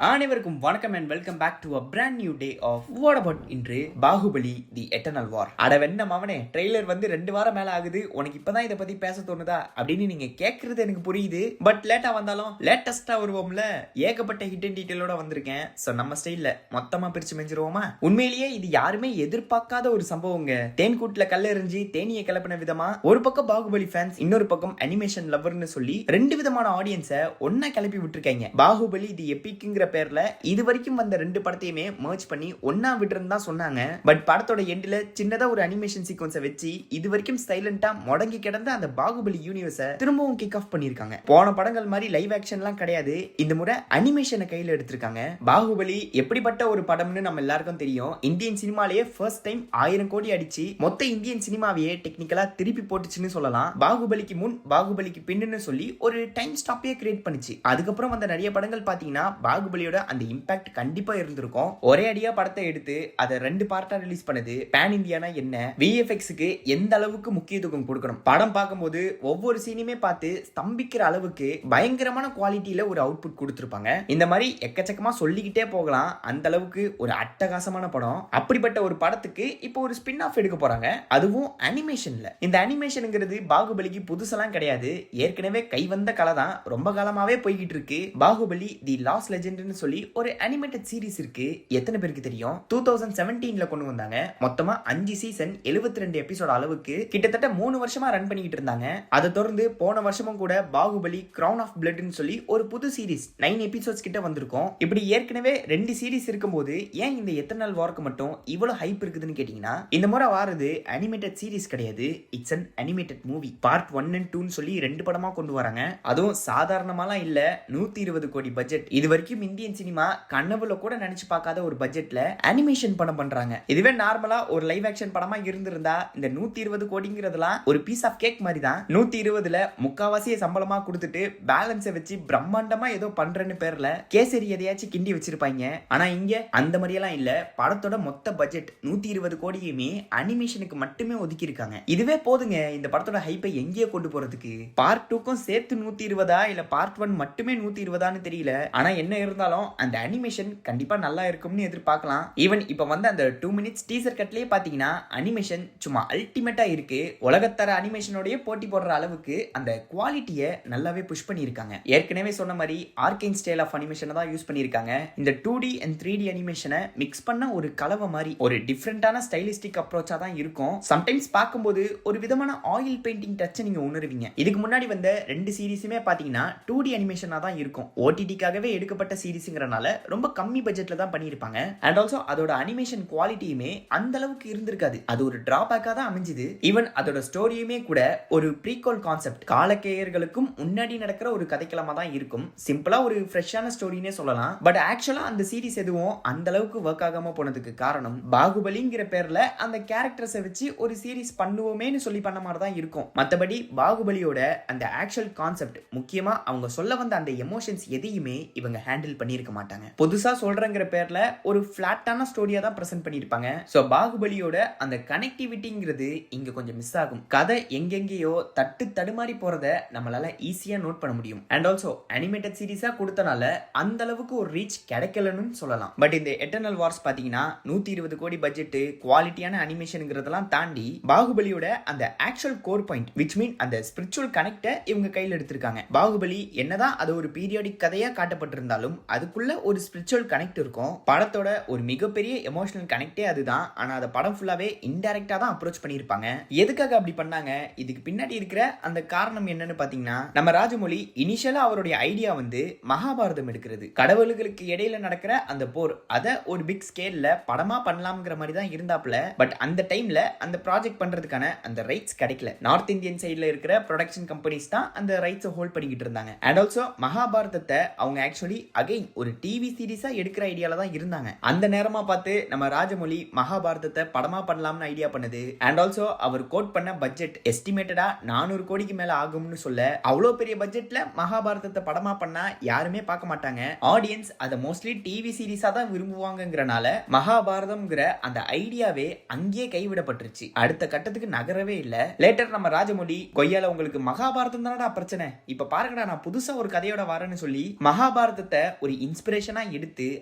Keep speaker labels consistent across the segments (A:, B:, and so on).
A: அனைவருக்கும் வணக்கம் and welcome back to a brand new day of what about இன்று பாகுபலி தி eternal வார். அடவென்ன அவனே ட்ரெய்லர் வந்து 2 வாரம் மேல ஆகுது, உனக்கு இப்பதான் இதை பத்தி பேச தோணுதா அப்படின்னு நீங்க கேட்கறது எனக்கு புரியுது. பட் லேட்டா வந்தாலும் லேட்டஸ்டா வருவோம்ல, ஏகப்பட்ட ஹிட் அண்ட் டீட்டெயிலோட வந்திருக்கேன். சோ நம்ம ஸ்டைல்ல மொத்தமா பிரிச்சு மெஞ்சிருவோமா? உண்மையிலேயே இது யாருமே எதிர்பார்க்காத ஒரு சம்பவங்க. தேன்கூட்ல கல்ல எறிஞ்சி தேனியை கிளப்பின விதமா ஒரு பக்கம் பாகுபலி ஃபேன்ஸ், இன்னொரு பக்கம் அனிமேஷன் லவர்னு சொல்லி 2 விதமான ஆடியன்ஸை ஒன்னா கிளப்பி விட்டுருக்காங்க. பாகுபலி தி எபிக்ங்கிற பேர்ல இது வரைக்கும் வந்த 2 படத்தையுமே மர்ஜ் பண்ணி ஒன்னா விடுறன்னு தான் சொன்னாங்க. பட் படத்தோட எண்ட்ல சின்னதா ஒரு அனிமேஷன் சீக்வன்ஸை வச்சு இது வரைக்கும் சைலண்டா முடங்கி கிடந்த அந்த பாகுபலி யூனிவர்ஸை திரும்பவும் கிக் ஆஃப் பண்ணிருக்காங்க. போன படங்கள் மாதிரி லைவ் ஆக்ஷன்லாம் கிடையாது, இந்த முறை அனிமேஷனை கையில எடுத்திருக்காங்க. பாகுபலி எப்படிப்பட்ட ஒரு படம்னு நம்ம எல்லாருக்கும் தெரியும். இந்தியன் சினிமாலேயே ஃபர்ஸ்ட் டைம் 1000 கோடி அடிச்சு மொத்த இந்தியன் சினிமாவையே டெக்னிக்கலா திருப்பி போட்டுச்சுன்னு சொல்லலாம். பாகுபலிக்கு முன் பாகுபலிக்கு பின்னு சொல்லி ஒரு டைம் ஸ்டாப்பே கிரியேட் பண்ணுச்சு. அதுக்கப்புறம் வந்த நிறைய படங்கள் பாத்தீங்கன்னா பாகுபலியோட அந்த இம்பாக்ட் கண்டிப்பா இருந்திருக்கும். ஒரே அடியா படத்தை எடுத்து அதை 2 பார்ட்டா ரிலீஸ் பண்ணது பேன் இந்தியானா என்ன, விஎஃப்எக்ஸ்க்கு எந்த அளவுக்கு முக்கியத்துவம் கொடுக்கணும், படம் பார்க்கும்போது ஒவ்வொரு சீனுமே பார்த்து ஸ்தம்பிக்கிற அளவுக்கு பயங்கரமான குவாலிட்டியில ஒரு அவுட்புட் கொடுத்திருப்பாங்க. இந்த மாதிரி எக்கச்சக்கமா சொல்லிக்கிட்டே போகலாம். அந்த அளவுக்கு ஒரு அட்டகாசமான படம். அப்படிப்பட்ட ஒரு படத்துக்கு இப்போ ஒரு ஸ்பின் ஆஃப் எடுக்க போறாங்க, அதுவும் அனிமேஷன்ல. இந்த அனிமேஷன்ங்கிறது பாகுபலிக்கு புதுசெல்லாம் கிடையாது, ஏற்கனவே கை வந்த கலை தான், ரொம்ப காலமாவே போய்கிட்டு இருக்கு. பாகுபலி தி லாஸ்ட் லெஜெண்ட்னு சொல்லி ஒரு அனிமேட்டட் சீரிஸ் இருக்கு. எத்தனை பேருக்கு தெரியும்? 2017ல கொண்டு வந்தாங்க. மொத்தமா 5 சீசன் 72 எபிசோட் அளவுக்கு கிட்டத்தட்ட 3 வருஷமா ரன் பண்ணிட்டு இருந்தாங்க. அதை தொடர்ந்து போன வருஷமும் கூட பாகுபலி கிரவுன் ஆஃப் பிளட்னு சொல்லி ஒரு புது சீரிஸ் 9 எபிசோட்ஸ் கிட்ட வந்திருக்கும். இப்படி ஏற்கனவே 2 சீரிஸ் இருக்கும்போது ஏன் இந்த எத்தனை வார்க்கு மட்டும் இவ்வளவு ஹைப் இருக்குதுன்னு கேட்டீங்கன்னா, இந்த முறை வாரது அனிமேட்டட் சீரிஸ் கிடையாது, it's an animated movie. Part 1 and 2 சொல்லி 2 படமா கொண்டு வராங்க. அதுவும் சாதாரணமாலாம் இல்ல, 120 கோடி பட்ஜெட். இது வரைக்கும் இந்தியன் சினிமா கனவுல கூட நினைச்சு பார்க்காத ஒரு பட்ஜெட்ல அனிமேஷன் படம் பண்றாங்க. இதுவே நார்மலா ஒரு லைவ் ஆக்ஷன் படமா இருந்திருந்தா இந்த 120 கோடிங்கிறதுலாம் ஒரு பீஸ் ஆஃப் கேக் மாதிரி தான். 120ல முக்காவாசிய சம்பளமா கொடுத்துட்டு பேலன்ஸை வச்சு பிரம்மாண்டமா ஏதோ பண்றேன்னு பேர்ல கேசரி எதையாச்சும் கிண்டி வச்சிருப்பாங்க. ஆனா இங்க அந்த மாதிரியெல்லாம் இல்ல. படத்தோட மொத்த பட்ஜெட் 120 கோடியுமே அனிமேஷனுக்கு மட்டுமே ஒதுக்கி இருக்காங்க. இதுவே போதுங்க இந்த படத்தோட ஹைப்பை எங்கேயே கொண்டு போறதுக்கு. பார்ட் 2க்கும் சேர்த்து 120 இல்ல பார்ட் 1 மட்டுமே 120 தெரியல. ஆனா என்ன இருந்தாலும் அந்த அனிமேஷன் கண்டிப்பா நல்லா இருக்கும்னு எதிர்பார்க்கலாம். ஈவன் இப்ப வந்து அந்த 2 மினிட்ஸ் டீசர் கட்லயே பாத்தீங்கன்னா அனிமேஷன் சும்மா அல்டிமேட்டா இருக்கு. உலகத்தர அனிமேஷனோடய போட்டி போடுற அளவுக்கு அந்த குவாலிட்டியை நல்லாவே புஷ் பண்ணியிருக்காங்க. ஏற்கனவே சொன்ன மாதிரி ஆர்கேன் ஸ்டைல் ஆஃப் அனிமேஷனை தான் யூஸ் பண்ணியிருக்காங்க. இந்த 2D and 3D அனிமேஷனை மிக்ஸ் பண்ண ஒரு கலவை மாதிரி ஒரு டிஃப்ரெண்டான ஸ்டைலிஸ்டிக் அப்ரோச்சா தான் இருக்கும். சம்டைம்ஸ் பார்க்கும்போது ஒரு விதமான ஆயில் பெயிண்டிங் டச் நீங்க உணர்வீங்க. இதுக்கு முன்னாடி வந்த 2 சீரிஸுமே பாத்தீங்கன்னா 2D அனிமேஷனா தான் இருக்கும். ஓடிடிக்காகவே எடுக்கப்பட்ட சீரிஸ்ங்கிறனால ரொம்ப கம்மி பட்ஜெட்ல தான் பண்ணியிருப்பாங்க. அண்ட் ஆல்சோ அதோட அனிமேஷன் குவாலிட்டியுமே அந்த அளவுக்கு இருந்திருக்காது. அது ஒரு டிராபேக்கா தான் அமைஞ்சுது. ஈவன் அதோட ஸ்டோரியுமே கூட ஒரு ப்ரீக்வல் கான்செப்ட், காலக்கேயர்களுக்கும் முன்னாடி நடக்கிற ஒரு கதைக்களமா தான் இருக்கும். சிம்பிளா ஒரு ஃப்ரெஷ்ஷான ஸ்டோரினே சொல்லலாம். பட் ஆக்சுவலா அந்த சீரிஸ் எதுவும் அந்த அளவுக்கு ஒர்க் ஆகாம போனதுக்கு காரணம் பாகுபலிங்கிற பேர்ல அந்த கேரக்டர்ஸை வச்சு ஒரு சீரிஸ் பண்ணுவோமேன்னு சொல்லி பண்ண மாதிரி தான் இருக்கும். மற்றபடி பாகுபலியோட அந்த ஆக்சுவல் கான்செப்ட், முக்கியமா அவங்க சொல்ல வந்த அந்த எமோஷன்ஸ் எதையுமே இவங்க ஹேண்டில் பண்ணியிருக்க மாட்டாங்க. புதுசா சொல்றங்கிற பேர்ல ஒரு பிளாட்டான ஸ்டோரியா தான் பிரசன்ட் பண்ணிருப்பாங்க. சோ பாகுபலியோட அந்த கனெக்டிவிட்டிங்கிறது இங்க கொஞ்சம் மிஸ் ஆகும். கதை எங்கெங்கேயோ தட்டு தடுமாறி போறத நம்மளால ஈஸியா நோட் பண்ண முடியும். அண்ட் ஆல்சோ அனிமேட்டட் சீரிஸா கொடுத்தனால அந்த அளவுக்கு ஒரு ரீச் கிடைக்கலன்னு சொல்லலாம். பட் இந்த எட்டர்னல் வார்ஸ் பாத்தீங்கன்னா 120 கோடி பட்ஜெட், குவாலிட்டியான அனிமேஷன்ங்கிறதெல்லாம் தாண்டி பாகுபலியோட அந்த ஆக்சுவல் கோர் பாயிண்ட், விச் மீன் அந்த ஸ்பிரிச்சுவல் கனெக்டை இவங்க கையில் எடுத்திருக்காங்க. பாகுபலி என்னதான் அது ஒரு பீரியாடிக் கதையா காட்டப்பட்டிருந்தாலும் அதுக்குள்ள ஒரு ஸ்பிரிச்சுவல் கனெக்ட் இருக்கும். படத்தோட ஒரு மிகப்பெரிய எமோஷனல் கனெக்டே அதுதான். ஆனா அந்த படம் ஃபுல்லாவே இன்டைரக்டா தான் அப்ரோச் பண்ணிருப்பாங்க. எதுக்காக அப்படி பண்ணாங்க, இதுக்கு பின்னாடி இருக்கிற அந்த காரணம் என்னன்னு பாத்தீங்கன்னா, நம்ம ராஜமௌலி இனிஷியலா அவருடைய ஐடியா வந்து மகாபாரதம் எடுக்கிறது, கடவுள்களுக்கு இடையில நடக்கிற அந்த போர், அத ஒரு பிக் ஸ்கேல்ல படமா பண்ணலாம்ங்கிற மாதிரி தான் இருந்தாப்ல. பட் அந்த டைம்ல அந்த ப்ராஜெக்ட் பண்றதுக்கான அந்த ரைட்ஸ் கிடைக்கல. நார்த் இந்தியன் சைடுல இருக்கிற ப்ரொடக்ஷன் கம்பெனிஸ் தான் அந்த ரைட்ஸ் ஹோல்ட் பண்ணிக்கிட்டு இருந்தாங்க. அண்ட் ஆல்சோ மகாபாரதத்தை அவங்க ஆக்சுவலி அகைன் ஒரு டிவி சீரிஸா எடுக்கிற ஐடியால தான் இருந்தாங்க. அந்த நேரமா பார்த்து நம்ம ராஜமௌலி மகாபாரதத்தை படமா பண்ணலாம்னு ஐடியா பண்ணுது. அண்ட் ஆல்சோ அவர் கோட் பண்ண பட்ஜெட் எஸ்டிமேட்டடா 400 கோடிக்கு மேல ஆகும்னு சொல்ல, அவ்வளோ பெரிய பட்ஜெட்ல மகாபாரதத்தை படமா பண்ணா யாருமே பார்க்க மாட்டாங்க. ஆடியன்ஸ் அதை மோஸ்ட்லி டிவி சீரிஸா தான் விரும்புவாங்கங்கறனால மகாபாரதம்ங்கிற அந்த ஐடியாவே அங்கேயே கைவிடப்பட்டுருச்சு. அடுத்த கட்டத்துக்கு நகரவே இல்ல. லேட்டர் நம்ம ராஜமௌலி, கொய்யால உங்களுக்கு மகாபாரதம் தானடா பிரச்சனை, இப்ப பாருங்கடா நான் புதுசா ஒரு கதையோட வரேன்னு சொல்லி மகாபாரதத்தை ஒரு ஒரு இன்ஸ்பிரேஷனா எடுத்து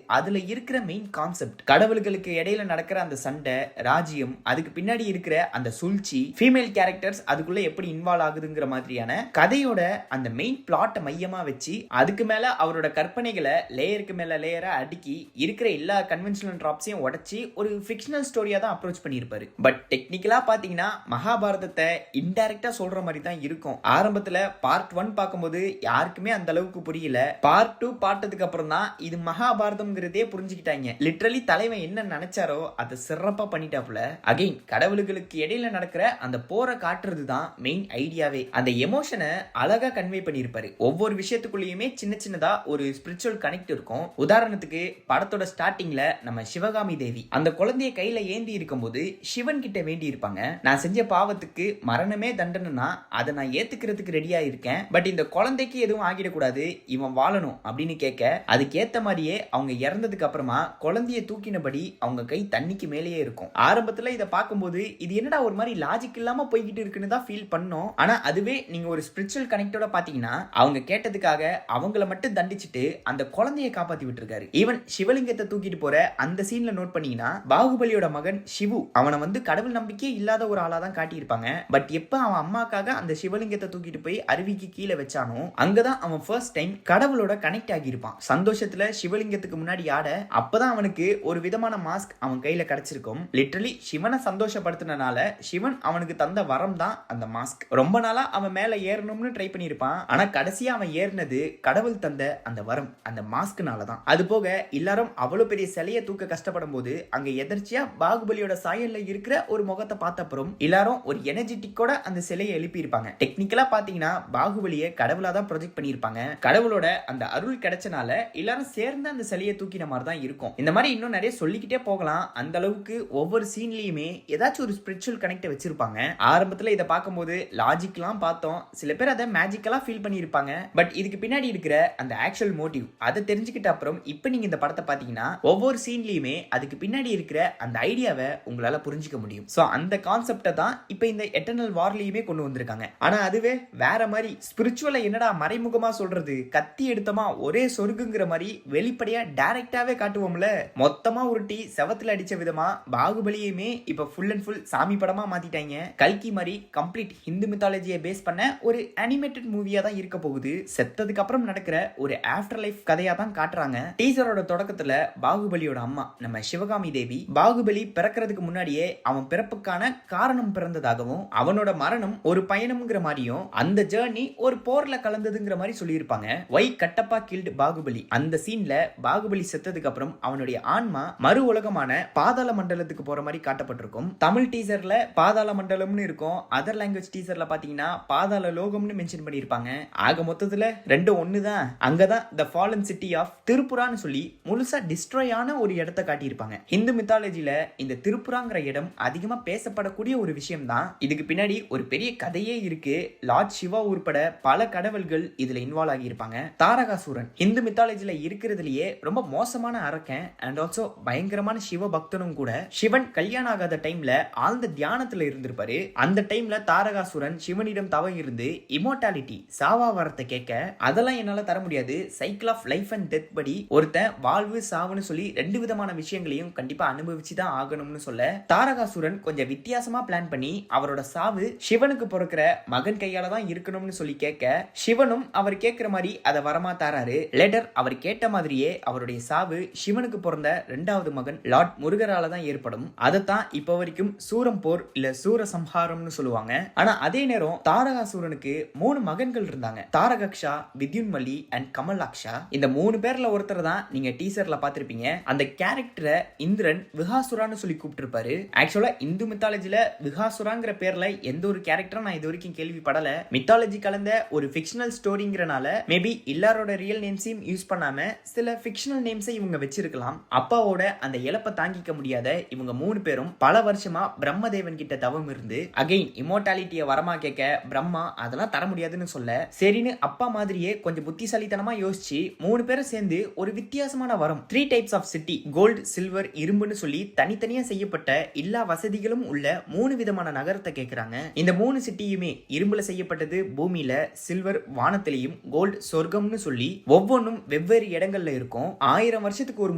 A: அதுல இருக்கிற மெயின் கான்செப்ட், கடவுள்களுக்கு இடையில நடக்கிற அந்த சண்டை, ராஜ்யம், அதுக்கு பின்னாடி இருக்கிற அந்த சூழ்ச்சி, ஃபீமேல் கேரக்டர்ஸ் அதுக்குள்ள எப்படி இன்வால்வ் ஆகுதுங்கிற மாதிரியான கதையோட அந்த மெயின் பிளாட்டை மையமா வச்சு அதுக்கு மேல அவரோட கற்பனைகளை லேயருக்கு மேல லேயரா அடுக்கி இருக்கிற எல்லா கன்வென்ஷனல் ட்ராப்ஸையும் உடைச்சி ஒரு ஃபிக்ஷனல் ஸ்டோரியா தான் அப்ரோச் பண்ணியிருப்பாரு. பட் டெக்னிக்கலா பாத்தீங்கன்னா மகாபாரதத்தை இன்டைரக்டா சொல்ற மாதிரி தான் இருக்கும். ஆரம்பத்துல பார்ட் 1 பார்க்கும்போது யாருக்குமே அந்த அளவுக்கு புரியல. பார்ட் 2 பார்த்ததுக்கு அப்புறம் தான் இது மகாபாரதம்ங்கிறதே புரிஞ்சுக்கிட்டாங்க. லிட்டரலி தலைவன் என்ன நினைச்சாரோ அதை சிறப்பா பண்ணிட்டாப்புல. அகைன் கடவுள்களுக்கு இடையில நடக்கிற அந்த போரை காட்டுறது தான் மெயின் ஐடியாவே. அந்த எமோஷனை அழகா கன்வே பண்ணியிருப்பாரு. ஒவ்வொரு விஷயத்துக்குள்ளேயுமே சின்ன சின்னதா ஒரு ஸ்பிரிச்சுவல் கனெக்ட் இருக்கும். உதாரணத்துக்கு படத்தோட ஸ்டார்டிங்ல நம்ம சிவகாமி தேவி அந்த குழந்தைய கையில ஏந்தி இருக்கும்போது சிவன் கிட்ட வேண்டி இருப்பாங்க, நான் செஞ்ச பாவத்துக்கு மரணமே தண்டனைனா அதை நான் ஏத்துக்கிறதுக்கு ரெடியா இருக்கேன், பட் இந்த குழந்தைக்கு எதுவும் ஆகிடக்கூடாது, இவன் வாழணும் அப்படின்னு கேட்க அதுக்கு ஏத்த மாதிரியே அவங்க இறந்ததுக்கு அப்புறமா குழந்தைய தூக்கினபடி அவங்க கை தண்ணிக்கு மேலேயே இருக்கும். ஆரம்பத்துல இதை பார்க்கும்போது இது என்னடா ஒரு மாதிரி லாஜிக் இல்லாம போய்கிட்டு இருக்குன்னு தான் ஃபீல் பண்ணோம். ஆனா அதுவே நீங்க ஒரு ஸ்பிரிச்சுவல் கனெக்டோட பாத்தீங்கன்னா அவங்க கேட்டதுக்காக அவங்கள மட்டும் தண்டிச்சுட்டு அந்த குழந்தையை காப்பாத்தி விட்டுருக்காரு. ஈவன் சிவலிங்கத்தை தூக்கிட்டு போற அந்த சீன்ல நோட் பண்ணீங்கன்னா பாகுபலியோட மகன் சிவு அவனை வந்து கடவுள் நம்பிக்கையே இல்லாத ஒரு ஆளா தான் காட்டியிருப்பாங்க. பட் எப்ப அவன் அம்மாக்காக அந்த சிவலிங்கத்தை தூக்கிட்டு போய் அருவிக்கு கீழே வச்சானோ அங்கதான் அவன் ஃபர்ஸ்ட் டைம் கடவுளோட கனெக்ட் ஆகியிருப்பான். சந்தோஷத்துல சிவலிங்கத்துக்கு முன்னாடி ஆட அப்பதான் அவனுக்கு ஒரு விதமான மாஸ்க் அவன் கையில கிடைச்சிருக்கும். லிட்டரலி சிவனை சந்தோஷப்படுத்தினால சிவன் அவனுக்கு தந்த வரம் தான் அந்த மாஸ்க். ரொம்ப நாளா அவன் மேல ஏறணும்னு ட்ரை பண்ணியிருப்பான். ஆனா கடைசியா அவன் ஏறினது கடவுள் தந்த அந்த வரம், அந்த மாஸ்க்னால தான். அது போக எல்லாரும் அவ்வளவு பெரிய சிலையை தூக்க கஷ்டப்படும் போது அங்க எதர்ச்சியா பாகுபலியோட சாயல்ல இருக்கிற ஒரு முகத்தை பார்த்த அப்புறம் எல்லாரும் ஒரு எனர்ஜெட்டிக்கோட அந்த சிலையை எழுப்பி இருப்பாங்க. டெக்னிக்கலா பாத்தீங்கன்னா பாகுபலியை கடவுளா தான் ப்ரொஜெக்ட் பண்ணியிருப்பாங்க. கடவுளோட அந்த அருள் கிடைச்சனால எல்லாரும் சேர்ந்து அந்த சிலையை தூக்கின மாதிரி தான் இருக்கும். இந்த மாதிரி இன்னும் நிறைய சொல்லிக்கிட்டே போகலாம். அந்த அளவுக்கு ஒவ்வொரு சீன்லயுமே ஏதாச்சும் ஒரு ஸ்பிரிச்சுவல் கனெக்ட் வச்சிருப்பாங்க. ஆரம்பத்துல இதை பார்க்கும்போது லாஜிக்லாம் பார்த்தோம், சில பேர் அதை மேஜிக்கலா ஃபீல் பண்ணியிருப்பாங்க. பட் இதுக்கு பின்னாடி இருக்கிற அந்த ஆக்சுவல் மோட்டிவ் அதை தெரிஞ்சுக்கிட்ட அப்புறம் இப்ப நீங்க இந்த படத்தை பாத்தீங்கன்னா ஒவ்வொரு சீன்லயுமே அதுக்கு பின்னாடி இருக்கிற அந்த ஐடியாவை உங்களால புரிஞ்சுக்க முடியும். சோ அந்த கான்செப்டை தான் இப்ப இந்த எட்டர்னல் வார்லயுமே கொண்டு வந்திருக்காங்க. ஆனா அதுவே வேற மாதிரி ஸ்பிரிச்சுவலை என்னடா மறைமுகமா சொல்றது, கத்தி எடுத்தமா ஒரே சொர்க்குங்கிற மாதிரி வெளிப்படையா டைரக்டாவே காட்டுவோம்ல, மொத்தமா உருட்டி செவத்துல அடிச்ச விதமா பாகுபலியுமே இப்ப ஃபுல் அண்ட் ஃபுல் சாமி படமா மாத்திட்டாங்க. கல்கி மாதிரி கம்ப்ளீட் ஹிந்து மித்தாலஜியை பேஸ் பண்ண ஒரு அனிமேட்டட் மூவியா தான் இருக்க போகுது. செத்ததுக்கு அப்புறம் நடக்கிற ஒரு ஆஃப்டர் லைஃப் கதையா தான் காட்டுறாங்க. டீசரோட தொடக்கத்துல பாகுபலியோட அம்மா நம்ம சிவகாமி தேவி பாகுபலி பிறக்கிறதுக்கு முன்னாடியே அவன் பிறப்புக்கான காரணம் பிறந்ததாகவும் அவனோட மரணம் ஒரு பயணம்ங்கிற மாதிரியும் அந்த ஜேர்னி ஒரு போர்ல கலந்ததுங்கிற மாதிரி சொல்லியிருப்பாங்க. ஒய் கட்டப்பா கில்ட் பாகுபலி அந்த சீன்ல பாகுபலி செத்ததுக்கு அப்புறம் அவனுடைய ஆன்மா மறு உலகமான பாதாள மண்டலத்துக்கு போற மாதிரி காட்டப்பட்டிருக்கும். தமிழ் டீசர்ல பாதாள மண்டலம்னு இருக்கும், அதர் லாங்குவேஜ் டீசர்ல பாத்தீங்கன்னா பாதாள லோகம்னு மென்ஷன் பண்ணிருப்பாங்க. ஆக மொத்தத்துல ரெண்டு ஒண்ணுதான். அங்கதான் த ஃபாலன் சிட்டி ஆஃப் திருப்புரான்னு சொல்லி முழுசா டிஸ்ட்ராய் ஆன ஒரு இடத்தை காட்டியிருப்பாங்க. ஹிந்து மித்தாலஜில இந்த திருப்புராங்கிற இடம் அதிகமா பேசப்படக்கூடிய ஒரு விஷயம் தான். இதுக்கு பின்னாடி ஒரு பெரிய கதையே இருக்கு. லார்ட் சிவா உட்பட பல கடவுள்கள் இதுல இன்வால்வ் ஆகி இருப்பாங்க. தாரகாசூரன் ஹிந்து மித்தாலஜில இருக்கிறதுலயே ரொம்ப மோசமான அரக்கன் அண்ட் ஆல்சோ பயங்கரமான சிவ பக்தனும் கூட. சிவன் கல்யாணம் ஆகாத டைம்ல ஆழ்ந்த தியானத்துல இருந்திருப்பாரு. அந்த டைம்ல தாரகாசுரன் சிவனிடம் தவம் இருந்து இமோர்டாலிட்டி சாவா வரத்தை கேட்க அதெல்லாம் என்னால தர முடியாது, cycle of life and death படி ஒருத்தன் வாழ்வு சாவுன்னு சொல்லி ரெண்டு விதமான விஷயங்களையும் கண்டிப்பா அனுபவிச்சுதான் ஆகணும்னு சொல்ல தாரகாசுரன் கொஞ்சம் வித்தியாசமா பிளான் பண்ணி அவரோட சாவு சிவனுக்கு பிறக்கிற மகன் கையால தான் இருக்கணும்னு சொல்லி கேட்க சிவனும் அவர் கேட்கிற மாதிரி அதை வரமா தாராரு. லேட்டர் அவர் கேட்ட மாதிரியே அவருடைய சாவு சிவனுக்கு பிறந்த இரண்டாவது மகன் லார்ட் முருகரால தான் ஏற்படும். அதைத்தான் இப்ப வரைக்கும் சூரம் போர் இல்ல சூர சம்ஹாரம்னு சொல்லுவாங்க. ஆனா அதே நேரம் தாரகாசூரனுக்கு 3 மகன்கள் இருந்தாங்க, தாரகக்ஷா, வித்யுன்மலி அண்ட் கமலாக்ஷா. இந்த 3 பேர்ல ஒருத்தர் தான் நீங்க டீசர்ல பாத்திருப்பீங்க. அந்த கேரக்டரை இந்திரன் விகாசுரான்னு சொல்லி கூப்பிட்டிருப்பாரு. ஆக்சுவலா இந்து மித்தாலஜில விகாசுராங்கிற பேர்ல எந்த ஒரு கேரக்டரும் நான் இது வரைக்கும் கேள்விப்படல. மித்தாலஜி கலந்த ஒரு ஃபிக்ஷனல் ஸ்டோரிங்கிறனால மேபி எல்லாரோட ரியல் நேம்ஸையும் யூஸ் பண்ணாம சில ஃபிக்ஷனல் நேம்ஸை இவங்க வச்சிருக்கலாம். அப்பாவோட அந்த இழப்பை தாங்கிக்க முடியாத இவங்க 3 பேரும் பல வருஷமா பிரம்மதேவன் கிட்ட தவம் இருந்து அகைன் இமோர்டாலிட்டியை வரமா கேட்க பிரம்மா அதெல்லாம் தர முடியாதுன்னு சொல்ல சரின்னு அப்பா மாதிரியே கொஞ்சம் புத்திசாலித்தனமா யோசிச்சு 3 பேரும் சேர்ந்து ஒரு வித்தியாசமான வரம் 3 டைப்ஸ் ஆஃப் சிட்டி கோல்டு சில்வர் இரும்புன்னு சொல்லி தனித்தனியா செய்யப்பட்ட எல்லா வசதிகளும் உள்ள 3 விதமான நகரத்தை கேட்கிறாங்க. இந்த 3 சிட்டியுமே இரும்புல செய்யப்பட்டது பூமியில, சில்வர் வானத்திலையும், கோல்டு சொர்க்கம்னு சொல்லி ஒவ்வொன்றும் வெவ்வேறு இடங்கள்ல இருக்கும். 1000 வருஷத்துக்கு ஒரு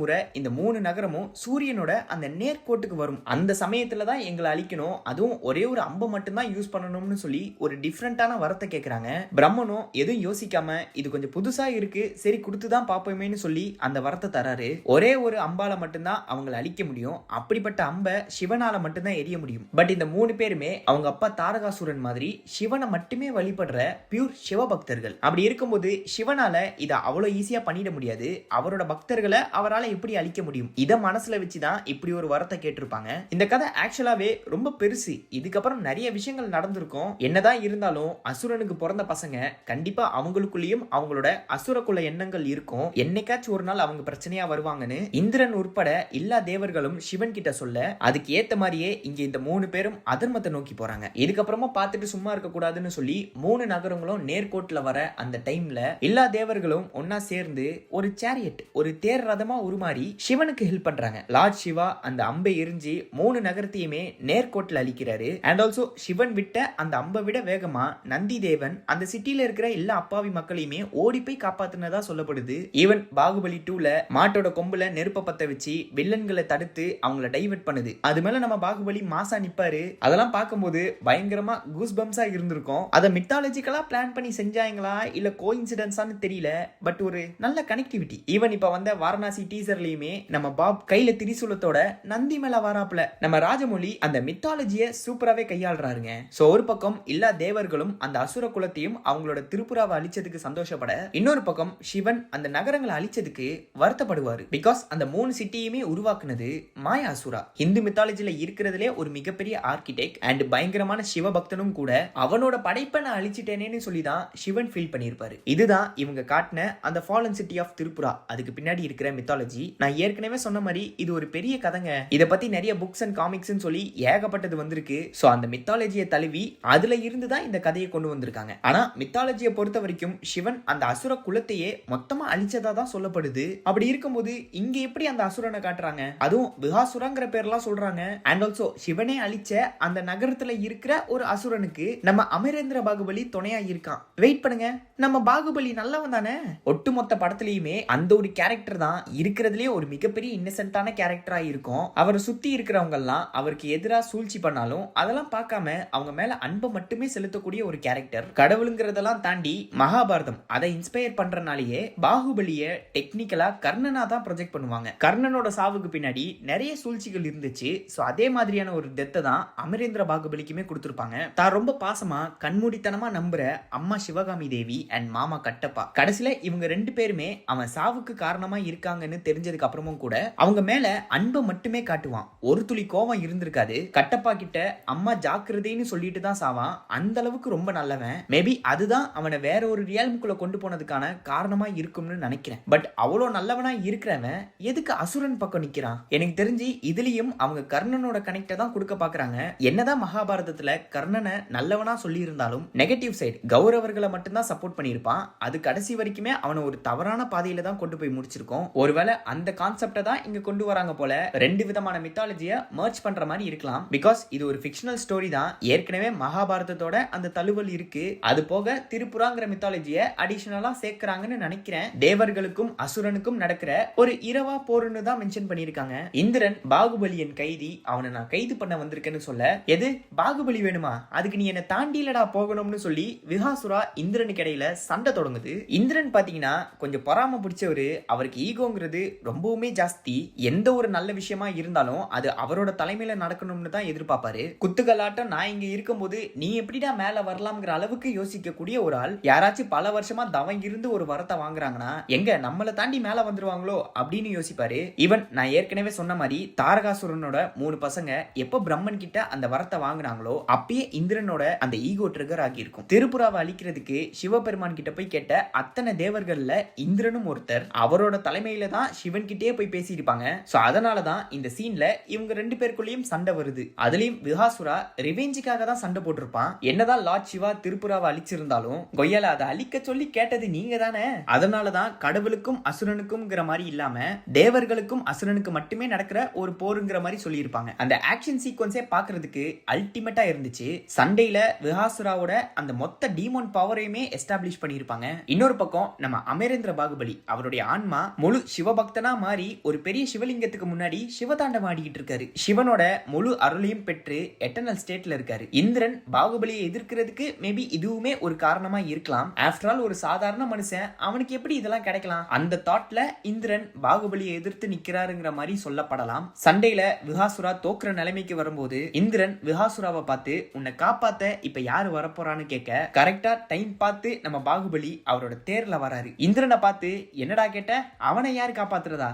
A: முறை இந்த 3 நகரமும் சூரியனோட அந்த நேர்கோட்டுக்கு வரும். அந்த சமயத்துல தான் எங்களை அழிக்கணும், அதுவும் ஒரே ஒரு அம்பை மட்டும் தான் யூஸ் பண்ணணும்னு சொல்லி ஒரு டிஃபரெண்டான வரத்தை கேட்கறாங்க. பிரம்மனும் எதுவும் யோசிக்காம இது கொஞ்சம் புதுசா இருக்கு, சரி கொடுத்துதான் பாப்போமேன்னு சொல்லி அந்த வரத்தை தராரு. ஒரே ஒரு அம்பால மட்டும்தான் அவங்களை அழிக்க முடியும். அப்படிப்பட்ட அம்பை சிவனால மட்டும்தான் எரிய முடியும். பட் இந்த 3 பேருமே அவங்க அப்பா தாரகாசுரன் மாதிரி சிவனை மட்டுமே வழிபடுற பியூர் சிவபக்தர்கள். அப்படி இருக்கும்போது சிவனால இதை அவ்வளவு ஈஸியா பண்ணிட முடியாது. அவரோட பக்தர்களை அவரால் எப்படி அழிக்க முடியும்? இதை மனசுல வச்சுதான் இப்படி ஒரு வரத்தை கேட்டிருப்பாங்க. இந்த கதை ஆக்சுவலாவே ரொம்ப பெருசு. இதுக்கப்புறம் நிறைய விஷயங்கள் நடந்திருக்கும். என்னதான் இருந்தாலும் அசுரனுக்கு பிறந்த பசங்க கண்டிப்பா அவங்களுக்குள்ளேயும் அவங்களோட அசுரக்குள்ள எண்ணங்கள் இருக்கும். என்னைக்காச்சும் ஒரு நாள் அவங்க பிரச்சனையா வருவாங்கன்னு இந்திரன் உட்பட எல்லா தேவர்களும் சிவன் கிட்ட சொல்ல, அதுக்கு ஏத்த மாதிரியே இங்க இந்த 3 பேரும் அதர்மத்தை நோக்கி போறாங்க. இதுக்கப்புறமா பார்த்துட்டு சும்மா இருக்க கூடாதுன்னு சொல்லி 3 நகரங்களும் நேர்கோட்டுல வர அந்த டைம்ல எல்லா தேவர்களும் ஒன்னா சேர்ந்து ஒரு சேரியட், ஒரு தேர் ரதமா உருமாறி சிவனுக்கு ஹெல்ப் பண்றாங்க. லார்ட் சிவா அந்த அம்பை எரிஞ்சு 3 நகரத்தையுமே நேர்கோட்டில் அழிக்கிறாரு. அண்ட் ஆல்சோ சிவன் விட்ட அந்த அம்பை விட வேகமா நந்தி தேவன் அந்த சிட்டில இருக்கிற எல்லா அப்பாவி மக்களையுமே ஓடி போய் காப்பாத்தினதா சொல்லப்படுது. ஈவன் பாகுபலி 2ல மாட்டோட கொம்புல நெருப்ப பத்த வச்சு வில்லன்களை தடுத்து அவங்கள டைவர்ட் பண்ணுது. அது மேல நம்ம பாகுபலி மாசா நிப்பாரு. அதெல்லாம் பார்க்கும்போது பயங்கரமா கூஸ் பம்ஸா இருந்திருக்கும். அதை மித்தாலஜிக்கலா பிளான் பண்ணி செஞ்சாங்களா இல்ல கோஇன்சிடென்ஸான்னு தெரியல. பட் ஒரு நல்ல கனெக்டிவிட்டி. ஈவன் இப்ப வந்த வாரணாசி டீசர்லயுமே நம்ம பாப் கையில திரிசூலத்தோட நந்தி மேல வராப்புல நம்ம ராஜமௌலி அந்த மித்தாலஜியை சூப்பராகவே கையாளுறாருங்க. சோ ஒரு பக்கம் எல்லா தேவர்களும் அந்த அசுர குலத்தையும் அவங்களோட திருப்புராவை அழிச்சதுக்கு சந்தோஷப்பட, இன்னொரு பக்கம் சிவன் அந்த நகரங்களை அழிச்சதுக்கு வருத்தப்படுவாரு. பிகாஸ் அந்த 3 சிட்டியுமே உருவாக்குனது மாயா அசுரா. இந்து மித்தாலஜில இருக்கிறதுலே ஒரு மிகப்பெரிய ஆர்கிடெக்ட் அண்ட் பயங்கரமான சிவபக்தனும் கூட. அவனோட படைப்பை நான் அழிச்சிட்டேனேன்னு சொல்லி தான் சிவன் ஃபீல் பண்ணியிருப்பாரு. இதுதான் இவங்க காட்டின அந்த ஃபாலன் சிட்டி ஆஃப் திருப்புரா. அதுக்கு பின்னாடி இருக்கிற மித்தாலஜி. நான் ஏற்கனவே சொன்ன மாதிரி இது ஒரு பெரிய கதைங்க. இதை பத்தி நிறைய புக்ஸ் அண்ட் காமிக்ஸ் சொல்லி ஏகப்பட்டது வந்திருக்கு. சோ அந்த மித்தாலஜியை தழுவி அதுல இருந்து தான் இந்த கதையை கொண்டு வந்திருக்காங்க. ஆனா மித்தாலஜியை பொறுத்த வரைக்கும் சிவன் அந்த அசுர குலத்தையே மொத்தமா அழிச்சதா தான் சொல்லப்படுது. அப்படி இருக்கும்போது இங்க எப்படி அந்த அசுரனை காட்டுறாங்க? அதுவும் விஹாசுரங்கிற பேர்லாம் சொல்றாங்க. அண்ட் ஆல்சோ சிவனே அழிச்ச அந்த நகரத்துல இருக்கிற ஒரு அசுரனுக்கு நம்ம அமரேந்திர பாகுபலி துணையா இருக்கான். வெயிட் பண்ணுங்க, நம்ம பாகுபலி நல்லவன் தானே? ஒட்டுமொத்த படத்திலயுமே அந்த ஒரு கேரக்டர் தான் இருக்கிறதுலயே ஒரு மிகப்பெரிய இன்னசென்ட்டான கேரக்டரா இருக்கும். அவரை சுத்தி இருக்கிறவங்க எல்லாம் அவருக்கு எதிராக சூழ்ச்சி பண்ணாலும் அதெல்லாம் பார்க்காம அவங்க மேல அன்பை மட்டுமே செலுத்தக்கூடிய ஒரு கேரக்டர். கடவுளுங்கிறதெல்லாம் தாண்டி மகாபாரதம் அதை இன்ஸ்பயர் பண்றனாலேயே பாகுபலிய டெக்னிக்கலா கர்ணனா தான் ப்ரொஜெக்ட் பண்ணுவாங்க. கர்ணனோட சாவுக்கு பின்னாடி நிறைய சூழ்ச்சிகள் இருந்துச்சு. சோ அதே மாதிரியான ஒரு டெத்தை தான் அமரேந்திர பாகுபலிக்குமே கொடுத்திருப்பாங்க. தான் ரொம்ப பாசமா கண்மூடித்தனமா நம்புற அம்மா சிவகாமி தேவி அண்ட் மாமா கட்டப்பா. கடைசியில இவங்க 2 பேருமே அவன் சாவுக்கு காரணமா இருக்காங்கன்னு தெரிஞ்சதுக்கு அப்புறமும் கூட அவங்க மேல அன்பை மட்டுமே காட்டுவான். ஒரு துளி கோவம் இருந்திருக்காது. கட்டப்பா கிட்ட அம்மா ஜாக்கிரதைன்னு சொல்லிட்டு தான் சாவான். அந்த அளவுக்கு ரொம்ப நல்லவன். மேபி அதுதான் அவனை வேற ஒரு ரியாலிட்டிக்குள்ள கொண்டு போனதுக்கான காரணமா இருக்கும்னு நினைக்கிறேன். பட் அவ்வளோ நல்லவனா இருக்கிறவன் எதுக்கு அசுரன் பக்கம் நிக்கிறான்? எனக்கு தெரிஞ்சு இதுலயும் அவங்க கர்ணனோட கனெக்ட தான் கொடுக்க பாக்குறாங்க. என்னதான் மகாபாரதத்துல கர்ணனை நல்லவனா சொல்லி இருந்தாலும் நெகட்டிவ் சைடு கௌரவர்களை மட்டும்தான் சப்போர்ட் பண்ணியிருப்பான். அது கடைசி வரைக்குமே அவனை ஒரு தவறான பாதையில தான் கொண்டு போய் முடிச்சிருக்கோம். ஒருவேளை அந்த கான்செப்டை தான் இங்க கொண்டு வராங்க போல. 2 விதமான மித்தாலஜியை மர்ஜ் பண்ற மாதிரி இருக்கலாம். பிகாஸ் இது ஒரு ஃபிக்ஷனல் ஸ்டோரி தான். ஏற்கனவே மகாபாரதத்தோட அந்த தழுவல் இருக்கு. அது போக திருப்புராங்கிற மித்தாலஜியை அடிஷனலா சேர்க்கறாங்கன்னு நினைக்கிறேன். தேவர்களுக்கும் அசுரனுக்கும் நடக்கிற ஒரு இரவா போர்னு தான் மென்ஷன் பண்ணிருக்காங்க. இந்திரன் பாகுபலியின் கைதி, அவனை நான் கைது பண்ண வந்திருக்கேன்னு சொல்ல, எது பாகுபலி வேணுமா? அதுக்கு நீ என்ன தாண்டிலடா போகணும்னு சொல்லி விஹாசுரா இந்திரனுக்கு இடையில சண்டை தொடங்குது. இந்திரன் பாத்தீங்கன்னா கொஞ்சம் பொறாம பிடிச்சவரு. அவருக்கு ஈகோங்கிறது ரொம்பவுமே ஜாஸ்தி. எந்த ஒரு நல்ல விஷயமா இருந்தாலும் அது அவரோட தலைமையில நடக்கணும்னு தான் எதிர்பார்ப்பாரு. குத்துக்கலாட்டம் நான் இங்க இருக்கும்போது நீ எப்படிடா மேல வரலாம்ங்கிற அளவுக்கு யோசிக்கக்கூடிய ஒரு ஆள். யாராச்சும் பல வருஷமா தவம் இருந்து ஒரு வரத்தை வாங்குறாங்கன்னா எங்க நம்மளை தாண்டி மேல வந்துருவாங்களோ அப்படின்னு யோசிப்பாரு. ஈவன் நான் ஏற்கனவே சொன்ன மாதிரி தாரகாசுரனோட 3 பசங்க எப்ப பிரம்மன் கிட்ட அந்த வரத்தை வாங்கினாங்களோ அப்பயே இந்திரனோட அந்த ஈகோ ட்ரிகர் ஆகியிருக்கும். திருப்புராவை அழிக்கிறதுக்கு சிவபெருமான் கிட்ட போய் கேட்ட அத்தனை தேவர்கள்ல இந்திரனும் ஒருத்தர். அவரோட தலைமையில தான் சிவன் கிட்டே போய் பேசியிருப்பாங்க. சோ அதனாலதான் இந்த சீன்ல இவங்க 2 பேருக்குள்ளேயும் சண்டை வருது. அதுலயும் விஹாசுரா ரிவெஞ்சுக்காக தான் சண்டை போட்டிருப்பான். என்னதான் லார்ட் சிவா திருப்புராவை அழிச்சிருந்தாலும் கொய்யால அதை அழிக்க சொல்லி கேட்டது நீங்க தானே. அதனாலதான் கடவுளுக்கும் அசுரனுக்கும்ங்கிற மாதிரி இல்லாம தேவர்களுக்கும் அசுரனுக்கு மட்டுமே நடக்கிற ஒரு போருங்கிற மாதிரி சொல்லியிருப்பாங்க. அந்த ஆக்ஷன் சீக்வன்ஸே பாக்குறதுக்கு அல்டிமேட்டா இருந்துச்சு. சண்டையில விஹாசுராவோட அந்த மொத்த டீமோன் பவரையுமே எஸ்டாப்ளிஷ் எஸ்டாப்ளிஷ் பண்ணியிருப்பாங்க. இன்னொரு பக்கம் நம்ம அமரேந்திர பாகுபலி அவருடைய ஆன்மா முழு சிவபக்தனா மாறி ஒரு பெரிய சிவலிங்கத்துக்கு முன்னாடி சிவதாண்டம் ஆடிக்கிட்டு இருக்காரு. சிவனோட முழு அருளையும் பெற்று எட்டர்னல் ஸ்டேட்ல இருக்காரு. இந்திரன் பாகுபலியை எதிர்க்கிறதுக்கு மேபி இதுவுமே ஒரு காரணமா இருக்கலாம். ஆஃப்டர் ஆல் ஒரு சாதாரண மனுஷன், அவனுக்கு எப்படி இதெல்லாம் கிடைக்கலாம்? அந்த தாட்ல இந்திரன் பாகுபலியை எதிர்த்து நிக்கிறாருங்கிற மாதிரி சொல்லப்படலாம். சண்டையில விஹாசுரா தோக்குற நிலைமைக்கு வரும்போது இந்திரன் விஹாசுராவை பார்த்து உன்னை காப்பாத்த இப்ப யாரு வரப்போறான்னு கேட்க கரெக்டா டைம் பார்த்து நம்ம பாகுபலி அவரோட தேர்ல வராரு. இந்திரனை பார்த்து என்னடா கேட்ட, அவனை யாரு காப்பாத்துறதா,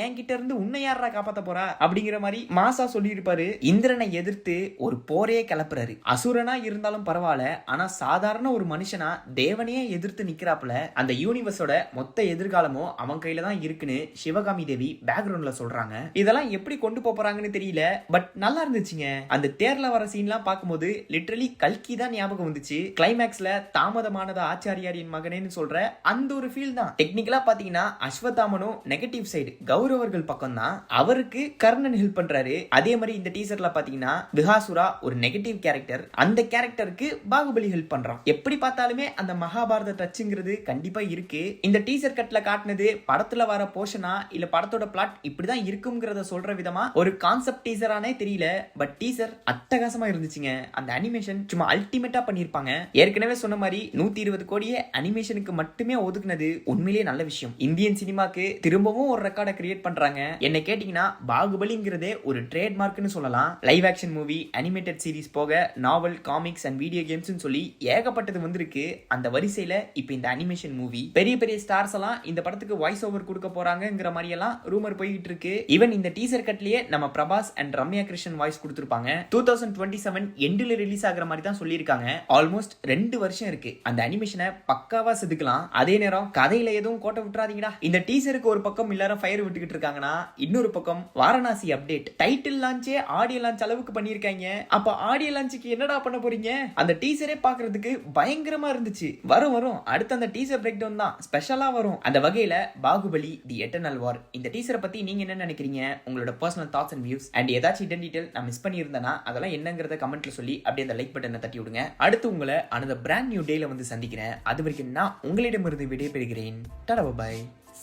A: என் கிட்ட இருந்து உன்னை யாரா காப்பாத்த போறா அப்படிங்கிற மாதிரி மாசா சொல்லி இருப்பாரு. இந்திரனை எதிர்த்து ஒரு போரே கிளப்புறாரு. அசுரனா இருந்தாலும் பரவாயில்ல, ஆனா சாதாரண ஒரு மனுஷனா தேவனையே எதிர்த்து நிக்கிறாப்புல. அந்த யூனிவர்ஸோட மொத்த எதிர்காலமும் அவன் கையில தான் இருக்குன்னு சிவகாமி தேவி பேக்ரவுண்ட்ல சொல்றாங்க. இதெல்லாம் எப்படி கொண்டு போறாங்கன்னு தெரியல, பட் நல்லா இருந்துச்சுங்க. அந்த தேர்ல வர சீன்லாம் பார்க்கும்போது லிட்டரலி கல்கி தான் ஞாபகம் வந்துச்சு. கிளைமேக்ஸ்ல தாமதமானதா ஆச்சாரியாரின் மகனேன்னு சொல்ற அந்த ஒரு ஃபீல் தான். டெக்னிக்கலா பாத்தீங்கன்னா அஸ்வத்தாமனும் நெகட்டிவ் சைடு கௌரவர்கள் பக்கம் தான், அவருக்கு கர்ணன் ஹெல்ப் பண்றாரு. அதே மாதிரி இந்த டீசர்ல பாத்தீங்கன்னா விஹாசுரா ஒரு நெகட்டிவ் கேரக்டர், அந்த கேரக்டருக்கு பாகுபலி ஹெல்ப் பண்றான். எப்படி பார்த்தாலுமே அந்த மகாபாரத டச்சுங்கிறது கண்டிப்பா இருக்கு. இந்த டீசர் கட்ல காட்டினது படத்துல வர போர்ஷனா இல்ல படத்தோட பிளாட் இப்படிதான் இருக்கும்ங்கறத சொல்ற விதமா ஒரு கான்செப்ட் டீசரானே தெரியல. பட் டீசர் அட்டகாசமா இருந்துச்சுங்க. அந்த அனிமேஷன் சும்மா அல்டிமேட்டா பண்ணிருப்பாங்க. ஏற்கனவே சொன்ன மாதிரி 120 கோடியே அனிமேஷனுக்கு மட்டுமே ஒதுக்குனது உண்மையிலேயே நல்ல விஷயம். இந்தியன் சினிமாக்கு திரும்பவும் ஒரு ரெக்கார்டை கிரியேட் பண்றாங்க. என்ன கேட்டீங்கன்னா பாகுபலிங்கிறதே ஒரு ட்ரேட்மார்க்னு சொல்லலாம். Live action movie, animated series போக நாவல், காமிக்ஸ் அண்ட் வீடியோ கேம்ஸ் சொல்லி ஏகப்பட்டது வந்திருக்கு. அந்த வரிசையில இப்ப இந்த அனிமேஷன் மூவி பெரிய பெரிய ஸ்டார்ஸ் எல்லாம் இந்த படத்துக்கு வாய்ஸ் ஓவர் கொடுக்க போறாங்கங்கிற மாதிரி எல்லாம் ரூமர் போயிட்டு இருக்கு. ஈவன் இந்த டீசர் கட்லயே நம்ம பிரபாஸ் அண்ட் ரம்யா கிருஷ்ணன் வாய்ஸ் கொடுத்திருப்பாங்க. 2027 எண்டில் ரிலீஸ் ஆகிற மாதிரி தான் சொல்லியிருக்காங்க. ஆல்மோஸ்ட் 2 வருஷம் இருக்கு. அந்த அனிமேஷனை பக்காவா செதுக்கலாம். அதே நேரம் கதையில எதுவும் கோட்டை விட்டுறாதீங்கடா. இந்த டீசருக்கு ஒரு பக்கம் எல்லாரும் ஃபயர் விட்டுக்கிட்டு இருக்காங்கன்னா, இன்னொரு பக்கம் வாரணாசி அப்டேட் டைட்டில் லான்ச்சே ஆடியோ லான்ச் அளவுக்கு பண்ணிருக்காங்க. அப்ப ஆடியோ லான்ச்சுக்கு என்னடா பண்ண போறீங்க? அந்த டீசரே பாக்குறதுக்கு பயங்கரமா இருந்துச்சு. வரும் அடுத்து அந்த டீசர் பிரேக் டவுன் தான் ஸ்பெஷலா வரும். அந்த வகையில பாகுபலி தி எட்டர்னல் வார் இந்த டீசரை பத்தி நீங்க என்ன நினைக்கிறீங்க? உங்களோட personal thoughts and views and ஏதாச்சும் ஹிடன் டீடைல் நான் மிஸ் பண்ணியிருந்தேனா அதெல்லாம் என்னங்கறத கமெண்ட்ல சொல்லி அப்படியே அந்த லைக் பட்டனை தட்டி விடுங்க. அடுத்து உங்களை another brand new dayல வந்து சந்திக்கிறேன். அது வரைக்கும் நான் உங்களிடமிருந்து விடைபெறுகிறேன். Tata bye.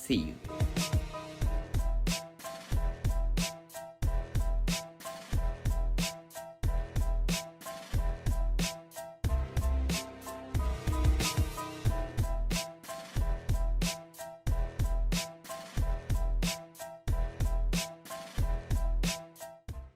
A: See you.